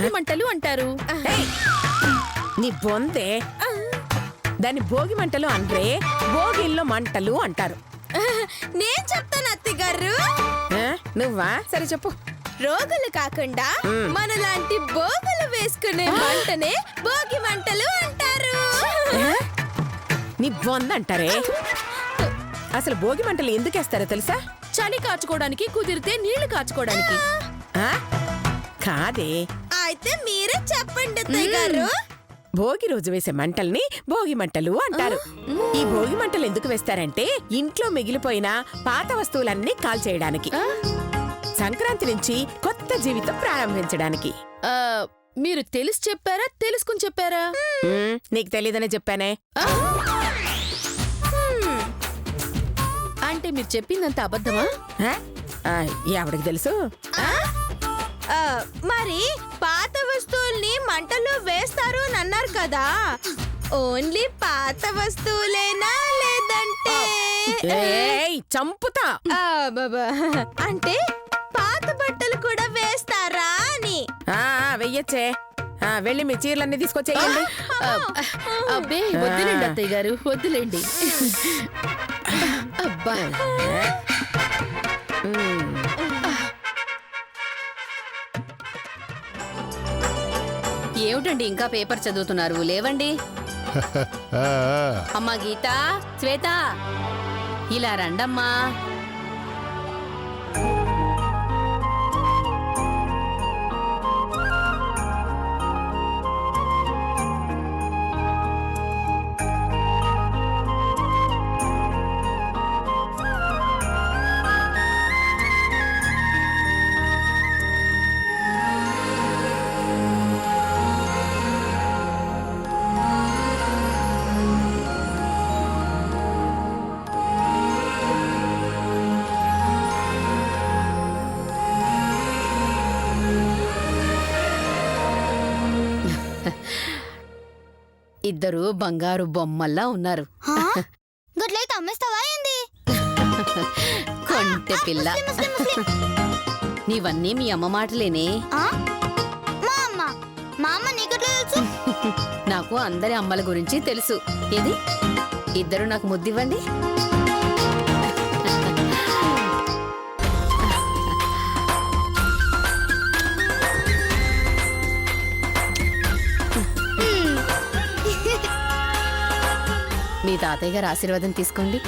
భోగి మంటలు అంటారు. ఏయ్, నీ బొందే. దాన్ని భోగి మంటలు అనరే, భోగిల్లో మంటలు అంటారు. నేను చెప్తాను అత్తగారు. నువ్వా? సరే చెప్పు. రోగులు కాకుండా మనలాంటి భోగులు వేసుకునే మంటనే భోగి మంటలు అంటారు. నీ బొంద అంటారే. అసలు భోగి మంటలు ఎందుకేస్తారో తెలుసా? చలి కాచుకోవడానికి, కుదిరితే నీళ్లు కాచుకోవడానికి. కాదే. అయితే మీరే చెప్పండి అత్తగారు. భోగి రోజు వేసే మంటల్ని భోగి మంటలు అంటారు. ఈ భోగి మంటలు ఎందుకు వేస్తారంటే ఇంట్లో మిగిలిపోయిన పాత వస్తువులన్నీ కాల్చేయడానికి, సంక్రాంతి నుంచి కొత్త జీవితం ప్రారంభించడానికి. మీరు తెలిసి చెప్పారా, తెలుసుకుని చెప్పారా? నీకు తెలీదనే చెప్పానే. అంటే మీరు చెప్పిందంత అబద్ధమా? ఎవడికి తెలుసు? మరి పాత వస్తువుల్ని మంటలు వేస్తారు అని అన్నారు కదా, ఓన్లీ పాత వస్తువులేనా లేదంటే? చంపుతా. అంటే పాత బట్టలు కూడా వేస్తారా అని. వెయ్యొచ్చే. వెళ్ళి మీ చీరలన్నీ తీసుకొచ్చేయండి. అబ్బే వద్దులేండి అత్తయ్య గారు, వద్దులేండి. అబ్బా, ఏమిటండి ఇంకా పేపర్ చదువుతున్నారు? లేవండి. అమ్మా గీత, శ్వేత, ఇలా రండమ్మా. ఇద్దరు బంగారు బొమ్మల్లా ఉన్నారు. గుడ్లైతే అమ్మేస్తావా ఏంది? కొంటె పిల్ల. నీవన్నీ మీ అమ్మ మాటలేనే. మా అమ్మ నీకెట్లా తెలుసు? నాకు అందరి అమ్మల గురించి తెలుసు. ఏది, ఇద్దరు నాకు ముద్దివ్వండి. మీ తాతయ్య గారు ఆశీర్వాదం తీసుకోండి.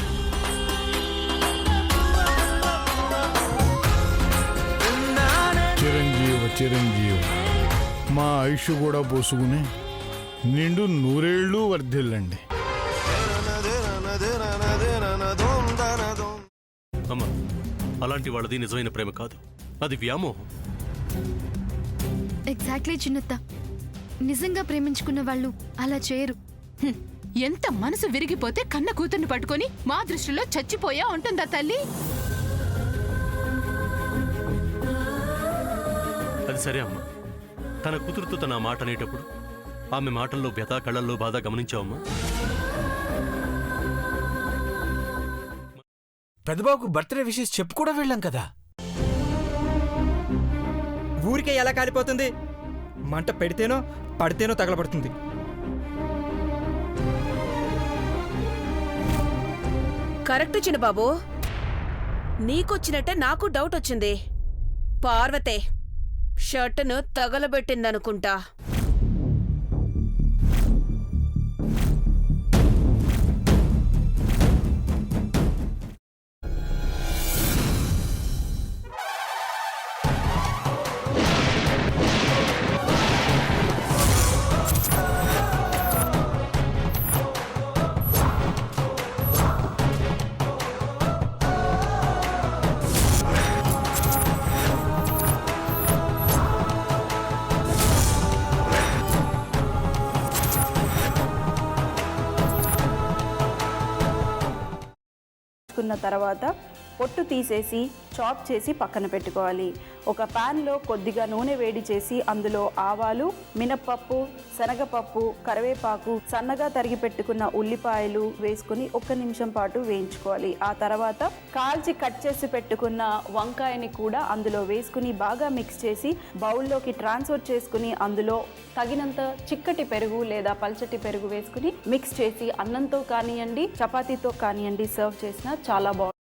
చిరంజీవ చిరంజీవ, మా ఆయుష్ కూడా పోసుకుని నిండు నూరేళ్లు వర్ధిల్లండి. అమ్మ, అలాంటి వాళ్ళది నిజమైన ప్రేమ కాదు, అది వ్యామోహం. ఎగ్జాక్ట్లీ చిన్నత్త, నిజంగా ప్రేమించుకున్న వాళ్ళు అలా చేయరు. ఎంత మనసు విరిగిపోతే కన్న కూతుర్ని పట్టుకొని మా దృష్టిలో చచ్చిపోయా ఉంటుందా తల్లి? అది సరే అమ్మా, తన కూతురుతో తన మాట అనేటప్పుడు ఆమె మాటల్లో వ్యథ, కళ్ళల్లో బాధ గమనించావమ్మా? పెద్దబాబుకు బర్త్డే విషెస్ చెప్పు కూడా వెళ్ళాం కదా. ఊరికే ఎలా కాలిపోతుంది? మంట పెడితేనో పడితేనో తగలబడుతుంది. కరెక్ట్ చిన్నబాబు, నీకొచ్చినట్టే నాకు డౌట్ వచ్చింది. పార్వతే షర్టును తగలబెట్టిందనుకుంటా. తర్వాత పొట్టు తీసేసి చాప్ చేసి పక్కన పెట్టుకోవాలి. ఒక ప్యాన్లో కొద్దిగా నూనె వేడి చేసి అందులో ఆవాలు, మినప్పప్పు, శనగపప్పు, కరివేపాకు, సన్నగా తరిగి పెట్టుకున్న ఉల్లిపాయలు వేసుకుని 1 నిమిషం పాటు వేయించుకోవాలి. ఆ తర్వాత కాల్చి కట్ చేసి పెట్టుకున్న వంకాయని కూడా అందులో వేసుకుని బాగా మిక్స్ చేసి బౌల్లోకి ట్రాన్స్ఫర్ చేసుకుని అందులో తగినంత చిక్కటి పెరుగు లేదా పల్చటి పెరుగు వేసుకుని మిక్స్ చేసి అన్నంతో కానివ్వండి, చపాతీతో కానివ్వండి సర్వ్ చేసినా చాలా బాగుంటుంది.